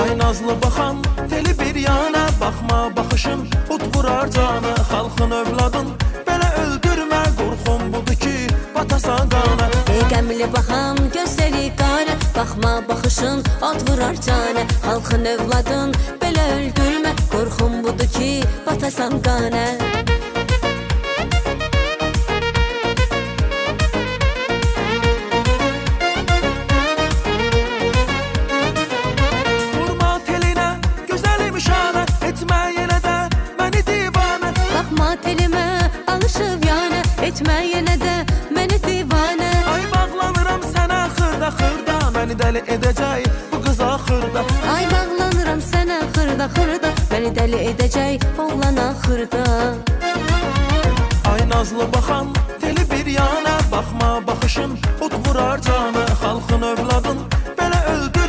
Ay nazlı baxan deli bir yana, baxma baxışın ut vurar canı. Xalqın övladın belə öldürmə, qorxum budur ki batasan qana. Ey qəmli baxan gözləri qara, baxma baxışın at vurar canə. Xalqın övladın belə öldürmə, qorxum budur ki batasan qana. Vurma telinə gözəlim şanə, etmə yenə də məni divanə. Baxma telimə alışıb yana, etmə yenə də məni divanə. Ay bağlanıram sənə xırda xırda, məni dəli edəcək bu qız axırda. Ay bağlanıram sənə xırda xırda, məni dəli edəcək oğlan axırda. Ay nazlı baxan deli bir yana, baxma baxışın ut vurar canı. Xalqın övladın belə öldü